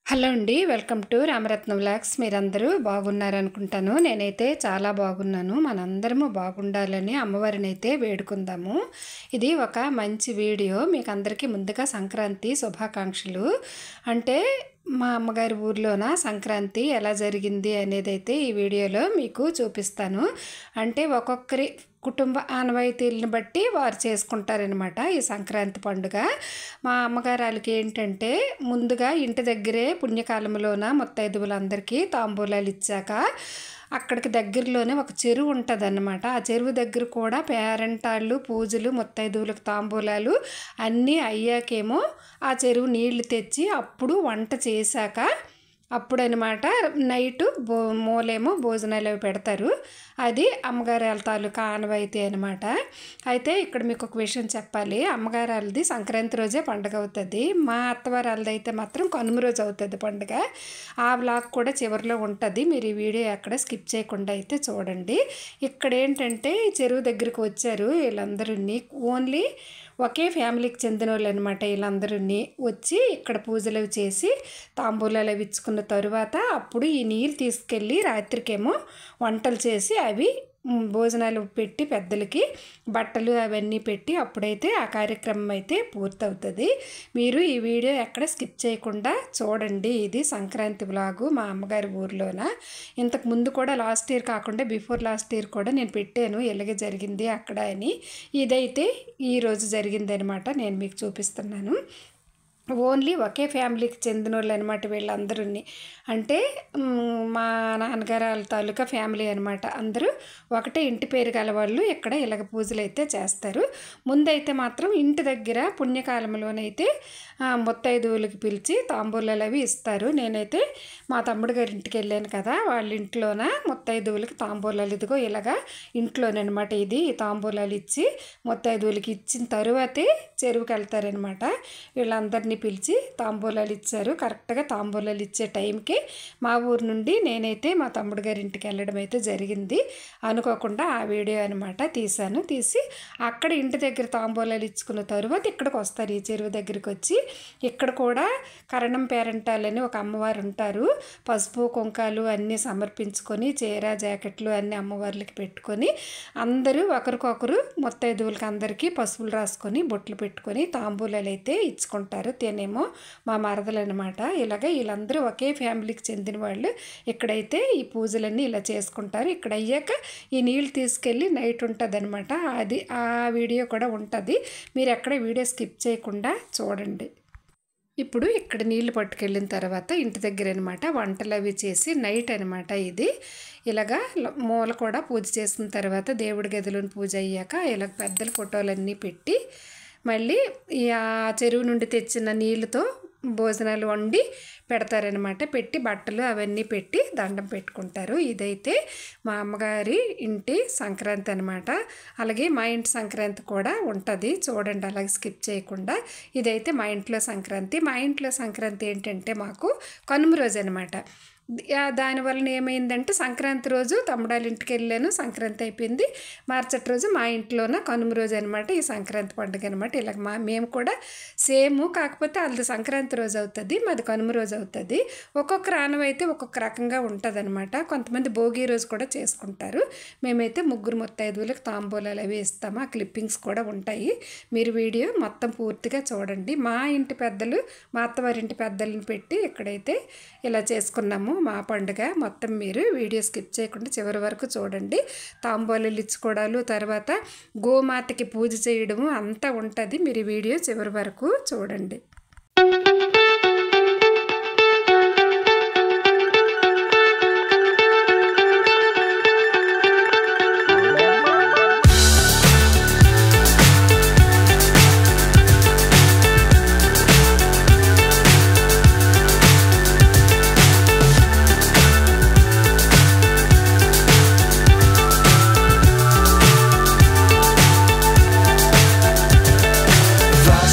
Hello అండి, welcome to Ramaratnam vlogs. మీరందరూ బాగున్నారనుకుంటాను. నేనైతే చాలా బాగున్నాను. మనందరము బాగుండాలని అమ్మవారిని అయితే వేడుకుందాము. ఇది ఒక మంచి వీడియో. మీకు అందరికీ ముందుగా సంక్రాంతి శుభాకాంక్షలు. అంటే మా అమ్మగారి ఊర్లోన సంక్రాంతి ఎలా జరిగింది అనేది అయితే ఈ వీడియోలో మీకు చూపిస్తాను. అంటే ఒక్కొక్కరి కుటుంబ ఆనవాయితీలను బట్టి వారు చేసుకుంటారనమాట ఈ సంక్రాంతి పండుగ. మా అమ్మగారు వాళ్ళకి ఏంటంటే ముందుగా ఇంటి దగ్గరే పుణ్యకాలంలోన ముత్తైదువులందరికీ తాంబూలాలు ఇచ్చాక అక్కడికి దగ్గరలోనే ఒక చెరువు ఉంటుంది అన్నమాట. ఆ చెరువు దగ్గర కూడా పేరెంటాళ్ళు పూజలు ముత్తైదువులకు తాంబూలాలు అన్నీ అయ్యాకేమో ఆ చెరువు నీళ్లు తెచ్చి అప్పుడు వంట చేశాక అప్పుడనమాట నైటు మూలేమో భోజనాలు అవి పెడతారు. అది అమ్మగారి వాళ్ళ తాలూకా ఆనవాయితీ అనమాట. అయితే ఇక్కడ మీకు ఒక విషయం చెప్పాలి. అమ్మగారి వాళ్ళది సంక్రాంతి రోజే పండుగ అవుతుంది. మా అత్తవారి వాళ్ళది అయితే మాత్రం కనుమ రోజు అవుతుంది పండుగ. ఆ వ్లాగ్ కూడా చివరిలో ఉంటుంది. మీరు ఈ వీడియో ఎక్కడ స్కిప్ చేయకుండా అయితే చూడండి. ఇక్కడ ఏంటంటే చెరువు దగ్గరికి వచ్చారు వీళ్ళందరూ. ఓన్లీ ఒకే ఫ్యామిలీకి చెందిన వాళ్ళు అనమాట. వీళ్ళందరూ వచ్చి ఇక్కడ పూజలు అవి చేసి తాంబూలాలు అవి ఇచ్చుకున్న తరువాత అప్పుడు ఈ నీరు తీసుకెళ్ళి రాత్రికేమో వంటలు చేసి అవి భోజనాలు పెట్టి పెద్దలకి బట్టలు అవన్నీ పెట్టి అప్పుడైతే ఆ కార్యక్రమం అయితే పూర్తవుతుంది. మీరు ఈ వీడియో ఎక్కడ స్కిప్ చేయకుండా చూడండి. ఇది సంక్రాంతి వ్లాగు మా అమ్మగారి ఊర్లోన. ఇంతకు ముందు కూడా లాస్ట్ ఇయర్ కాకుండా బిఫోర్ లాస్ట్ ఇయర్ కూడా నేను పెట్టాను ఎలాగే జరిగింది అక్కడ అని. ఇదైతే ఈరోజు జరిగిందనమాట. నేను మీకు చూపిస్తున్నాను. ఓన్లీ ఒకే ఫ్యామిలీకి చెందిన వాళ్ళు అనమాట వీళ్ళందరూ. అంటే మా నాన్నగారు వాళ్ళ తాలూకా ఫ్యామిలీ అనమాట. అందరూ ఒకటే ఇంటి పేరు గల వాళ్ళు ఇక్కడ ఇలాగ పూజలు అయితే చేస్తారు. ముందైతే మాత్రం ఇంటి దగ్గర పుణ్యకాలంలోనైతే ముత్తైదువులకి పిలిచి తాంబూలాలు అవి ఇస్తారు. నేనైతే మా తమ్ముడు గారి ఇంటికి వెళ్ళాను కదా, వాళ్ళ ఇంట్లోన ముత్తైదువులకి తాంబూలాలు ఇదిగో ఇలాగా ఇంట్లోనమాట. ఇది తాంబూలాలు ఇచ్చి ముత్తైదువులకి ఇచ్చిన తరువాతే చెరువుకి వెళ్తారనమాట. వీళ్ళందరినీ పిలిచి తాంబూలాలు ఇచ్చారు. కరెక్ట్గా తాంబూలాలు ఇచ్చే టైంకి మా ఊరు నుండి నేనైతే మా తమ్ముడు గారి ఇంటికి వెళ్ళడం అయితే జరిగింది. అనుకోకుండా ఆ వీడియో అనమాట తీసి అక్కడ ఇంటి దగ్గర తాంబూలాలు ఇచ్చుకున్న తరువాత ఇక్కడికి వస్తారు. ఈ చెరువు దగ్గరికి వచ్చి ఇక్కడ కూడా కరణం పేరెంటాలని ఒక అమ్మవారు ఉంటారు. పసుపు కుంకాలు అన్నీ సమర్పించుకొని చీర జాకెట్లు అన్నీ అమ్మవార్లకి పెట్టుకొని అందరూ ఒకరికొకరు ముత్తైదువులకి అందరికీ పసుపులు రాసుకొని బొట్లు పెట్టుకొని తాంబూలాలు అయితే ఇచ్చుకుంటారు. తేనేమో మా మరదలు అనమాట. ఇలాగ వీళ్ళందరూ ఒకే ఫ్యామిలీకి చెందిన వాళ్ళు ఇక్కడైతే ఈ పూజలన్నీ ఇలా చేసుకుంటారు. ఇక్కడ అయ్యాక ఈ నీళ్ళు తీసుకెళ్ళి నైట్ ఉంటుంది అనమాట. అది ఆ వీడియో కూడా ఉంటుంది. మీరు ఎక్కడ వీడియో స్కిప్ చేయకుండా చూడండి. ఇప్పుడు ఇక్కడ నీళ్లు పట్టుకెళ్ళిన తర్వాత ఇంటి దగ్గర అనమాట వంటలు అవి చేసి నైట్ అనమాట. ఇది ఇలాగా మూల కూడా పూజ చేసిన తర్వాత దేవుడి గదిలోని పూజ అయ్యాక ఇలా పెద్దల ఫోటోలన్నీ పెట్టి మళ్ళీ ఆ చెరువు నుండి తెచ్చిన నీళ్ళతో భోజనాలు వండి పెడతారనమాట. పెట్టి బట్టలు అవన్నీ పెట్టి దండం పెట్టుకుంటారు. ఇదైతే మా అమ్మగారి ఇంటి సంక్రాంతి అనమాట. అలాగే మా ఇంటి సంక్రాంతి కూడా ఉంటుంది చూడండి, అలాగే స్కిప్ చేయకుండా. ఇదైతే మా ఇంట్లో సంక్రాంతి. మా ఇంట్లో సంక్రాంతి ఏంటంటే మాకు కనుమ రోజు అనమాట. దానివల్ల ఏమైందంటే సంక్రాంతి రోజు తమ్ముడాళ్ళ ఇంటికి వెళ్ళాను, సంక్రాంతి అయిపోయింది. మరుసటి రోజు మా ఇంట్లోన కనుమ రోజు అనమాట ఈ సంక్రాంతి పండుగ అనమాట. ఇలా మేము కూడా సేమ్, కాకపోతే వాళ్ళది సంక్రాంతి రోజు అవుతుంది, మాది కనుమ రోజు అవుతుంది. ఒక్కొక్క ఆనవాయితీ ఒక్కొక్క రకంగా ఉంటుంది అనమాట. కొంతమంది భోగి రోజు కూడా చేసుకుంటారు. మేమైతే ముగ్గురు ముత్తైదువులకు తాంబూలాలు అవి ఇస్తాము. ఆ క్లిప్పింగ్స్ కూడా ఉంటాయి. మీరు వీడియో మొత్తం పూర్తిగా చూడండి. మా ఇంటి పెద్దలు మా అత్తవారింటి పెద్దలను పెట్టి ఇక్కడైతే ఇలా చేసుకున్నాము మా పండుగ. మొత్తం మీరు వీడియో స్కిప్ చేయకుండా చివరి వరకు చూడండి. తాంబూలాలు ఇచ్చుకోవడాలు, తర్వాత గోమాతకి పూజ చేయడము అంతా ఉంటుంది. మీరు వీడియో చివరి వరకు చూడండి.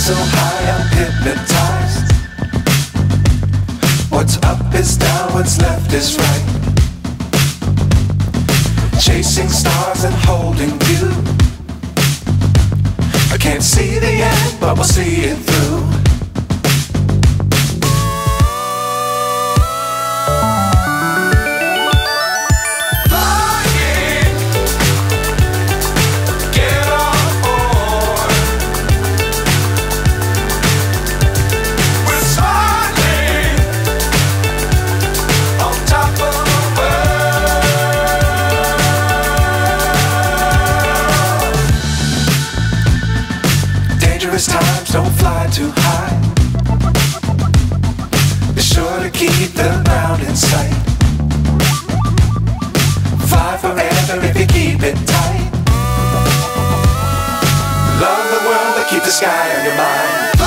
So high I'm hypnotized. What's up is down, what's left is right. Chasing stars and holding you. I can't see the end, but we'll see it through. to keep the ground in sight. Fly forever if you keep it tight. Love the world but keep the sky on your mind.